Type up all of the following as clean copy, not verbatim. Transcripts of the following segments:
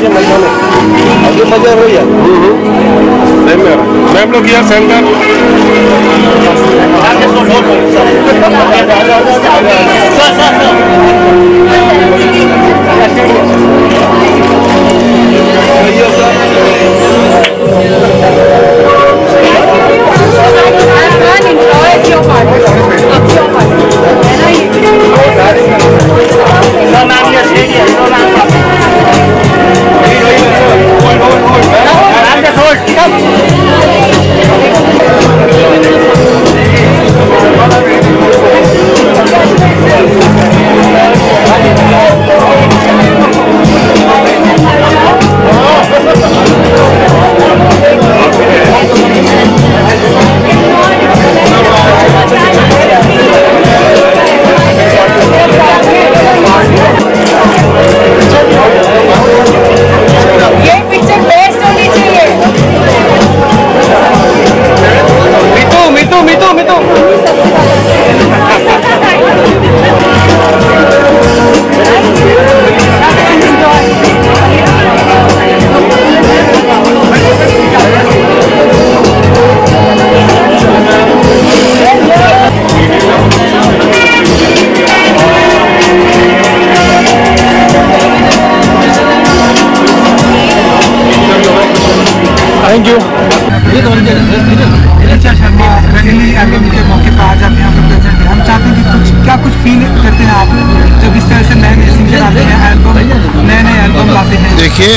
आगे मजा हो रही है। मैम लोग यहाँ सेंटर थैंक यू। के मौके पर आज आप यहाँ पर प्रेजेंट हैं, हम चाहते हैं कि क्या कुछ फील करते हैं आप जब इस तरह से नए सिंगर आते हैं, नए एल्बम लाते हैं? देखिए,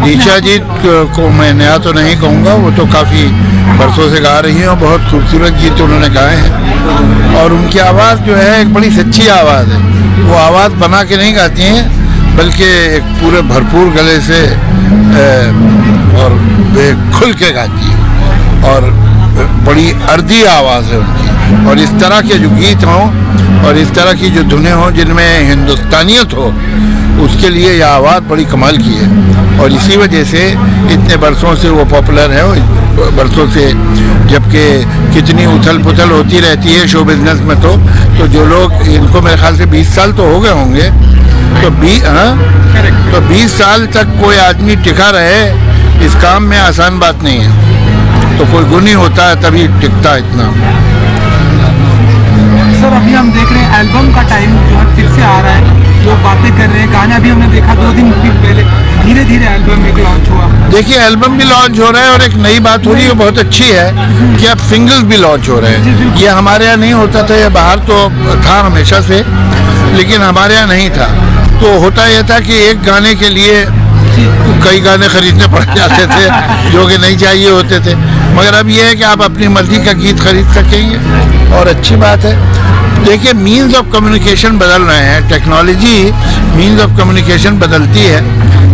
ऋचा जी को मैं नया तो नहीं कहूँगा, वो तो काफ़ी बरसों से गा रही हैं और बहुत खूबसूरत गीत उन्होंने गाए हैं और उनकी आवाज़ जो है एक बड़ी सच्ची आवाज़ है। वो आवाज़ बना के नहीं गाती हैं बल्कि एक पूरे भरपूर गले से और खुल के गाती है और बड़ी अर्दी आवाज़ है उनकी। और इस तरह के जो गीत हों और इस तरह की जो धुनें हों जिनमें हिंदुस्तानियत हो, उसके लिए यह आवाज़ बड़ी कमाल की है और इसी वजह से इतने बरसों से वो पॉपुलर है। बरसों से, जबकि कितनी उथल पुथल होती रहती है शो बिजनेस में, तो जो लोग, इनको मेरे ख्याल से 20 साल तो हो गए होंगे, तो 20 साल तक कोई आदमी टिका रहे इस काम में आसान बात नहीं है। तो कोई गुण ही होता है तभी टिकता है इतना। सर, अभी हम देख रहे हैं एल्बम का टाइम जो है फिर से आ रहा है, लोग बातें कर रहे हैं, गाना भी हमने देखा 2 दिन पहले, धीरे धीरे एल्बम एक लॉन्च हुआ। देखिए, एल्बम भी लॉन्च हो रहा है और एक नई बात हो रही है बहुत अच्छी है कि अब सिंगल्स भी लॉन्च हो रहे हैं। ये हमारे यहाँ नहीं होता था, ये बाहर तो था हमेशा से, लेकिन हमारे यहाँ नहीं था। तो होता यह था कि एक गाने के लिए कई गाने खरीदने पड़ जाते थे जो कि नहीं चाहिए होते थे, मगर अब यह है कि आप अपनी मर्जी का गीत खरीद सकेंगे और अच्छी बात है। देखिए, मीन्स ऑफ कम्युनिकेशन बदल रहे हैं, टेक्नोलॉजी मीन्स ऑफ कम्युनिकेशन बदलती है,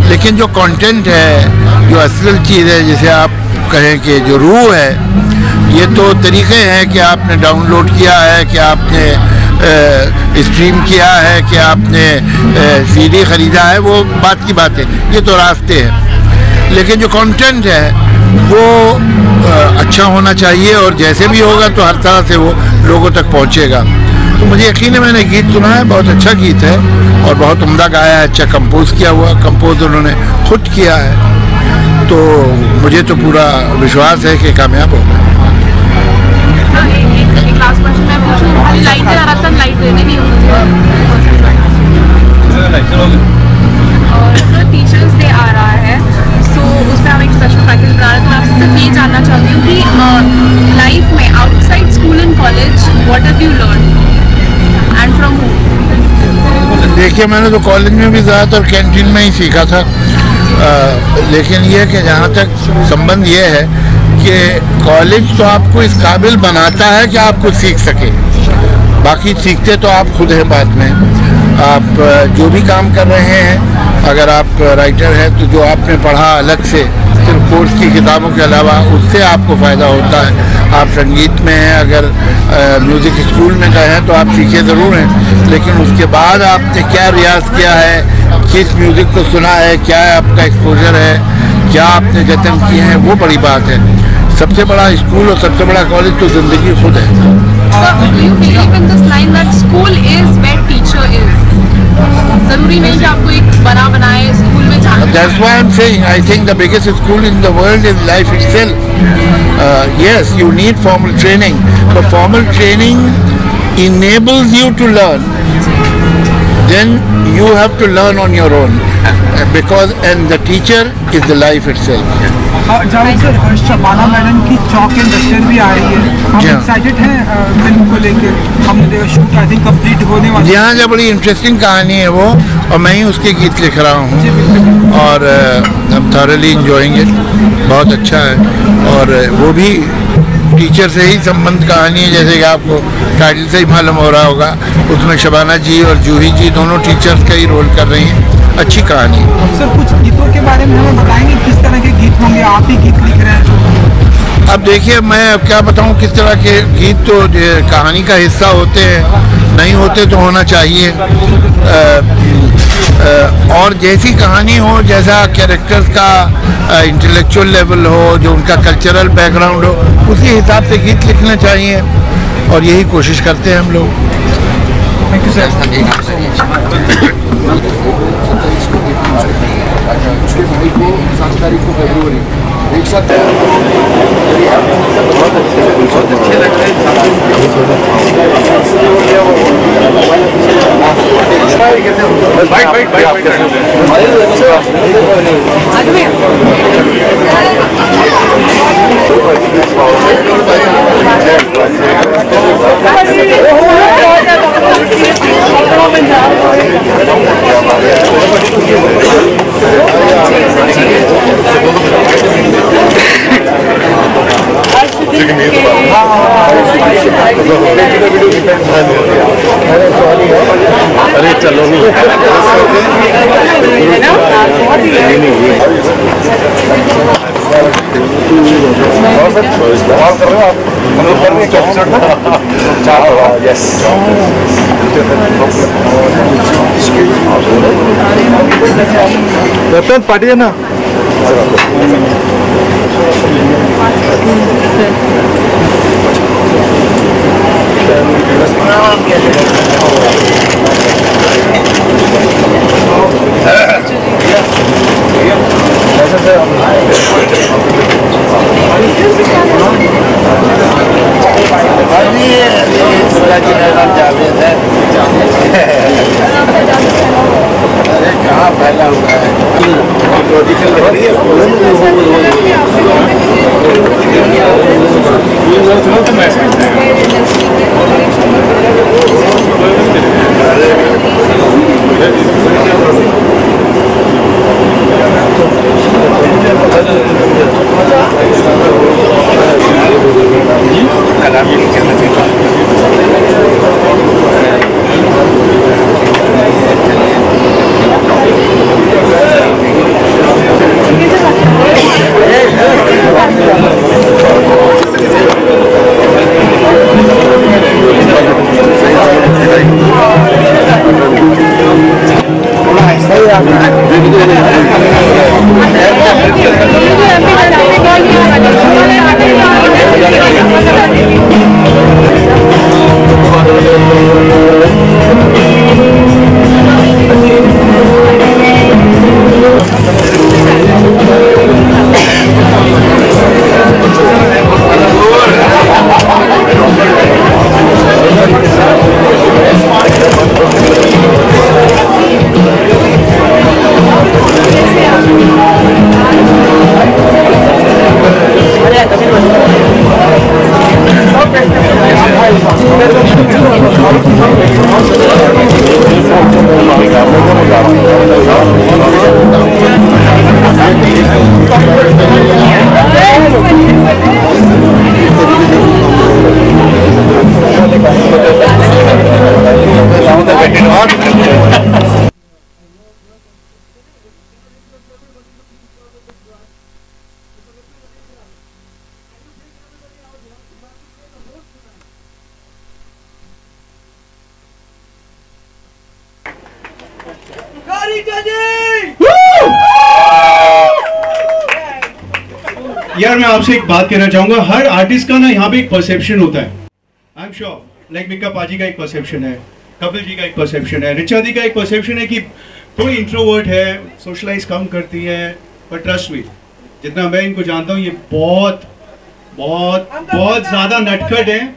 लेकिन जो कंटेंट है, जो असल चीज़ है, जिसे आप कहें कि जो रूह है, ये तो तरीक़े हैं कि आपने डाउनलोड किया है, कि आपने स्ट्रीम किया है, कि आपने सीडी ख़रीदा है, वो बात की बात है, ये तो रास्ते हैं। लेकिन जो कंटेंट है वो अच्छा होना चाहिए और जैसे भी होगा तो हर तरह से वो लोगों तक पहुंचेगा। तो मुझे यकीन है, मैंने गीत सुना है, बहुत अच्छा गीत है और बहुत उम्दा गाया है, अच्छा कंपोज किया हुआ, कंपोज उन्होंने खुद किया है, तो मुझे तो पूरा विश्वास है कि कामयाब होगा। टीचर्स डे आ रहा है, सो उसमें हम एक स्पेशल पैकेज बना रहे हैं, तो मैं आपसे ये जानना चाहती हूँ कि लाइफ में outside school and college what have you learn and from whom? देखिए, मैंने तो कॉलेज में भी ज़्यादातर कैंटीन में ही सीखा था, लेकिन ये कि जहाँ तक संबंध ये है कि कॉलेज तो आपको इस काबिल बनाता है कि आप कुछ सीख सके, बाकी सीखते तो आप खुद हैं बाद में। आप जो भी काम कर रहे हैं, अगर आप राइटर हैं तो जो आपने पढ़ा अलग से, सिर्फ कोर्स की किताबों के अलावा, उससे आपको फ़ायदा होता है। आप संगीत में हैं, अगर म्यूज़िक स्कूल में गए हैं तो आप सीखे ज़रूर हैं, लेकिन उसके बाद आपने क्या रियाज़ किया है, किस म्यूज़िक को सुना है, क्या आपका एक्सपोजर है, क्या आपने जतन किए हैं, वो बड़ी बात है। सबसे बड़ा स्कूल और सबसे बड़ा कॉलेज तो ज़िंदगी खुद है। So, do you believe in this line that school is where teacher is? जरूरी नहीं कि आपको एक बना बनाए स्कूल में जाना। That's why I'm saying I think the biggest school in the world is life itself. Yes, you need formal training, but formal training enables you to learn. Then you have to learn on your own, because and the teacher is the life itself. Javed sir, Shabana madam की chalk and duster भी आ रही है, हम excited हैं film को लेकर। हमने shoot I think complete होने वाली है। जी हाँ, बड़ी इंटरेस्टिंग कहानी है वो, और मैं ही उसके गीत लिख रहा हूँ, और हम थॉरली इंजॉइंग इट, बहुत अच्छा है। और वो भी टीचर से ही संबंध कहानी है, जैसे कि आपको टाइटल से ही मालूम हो रहा होगा। उसमें शबाना जी और जूही जी दोनों टीचर्स का ही रोल कर रही हैं। अच्छी कहानी। सर, कुछ गीतों के बारे में हमें बताएंगे, किस तरह के गीत होंगे? आप ही गीत लिख रहे हैं। अब देखिए, मैं अब क्या बताऊं, किस तरह के गीत तो कहानी का हिस्सा होते हैं, नहीं होते तो होना चाहिए। और जैसी कहानी हो, जैसा कैरेक्टर्स का इंटेलेक्चुअल लेवल हो, जो उनका कल्चरल बैकग्राउंड हो, उसी हिसाब से गीत लिखना चाहिए, और यही कोशिश करते हैं हम लोग। Thank you sir. 7 तारीख को फरवरी एक साथ बहुत अच्छे लग रहे हैं। अरे चलो नहीं आप पार्टी है ना। अरे कहाँ फैला हुआ है यार मैं आपसे एक बात कहना चाहूंगा, हर आर्टिस्ट का ना यहाँ पे एक परसेप्शन होता है। I am sure like Mika पाजी का एक परसेप्शन है, कपिल जी का एक परसेप्शन है, रिचा दी का एक परसेप्शन है कि थोड़ी इंट्रोवर्ट है, सोशलाइज कम करती है, पर ट्रस्ट मी, जितना मैं इनको जानता हूँ ये बहुत बहुत बहुत ज्यादा नटखट है।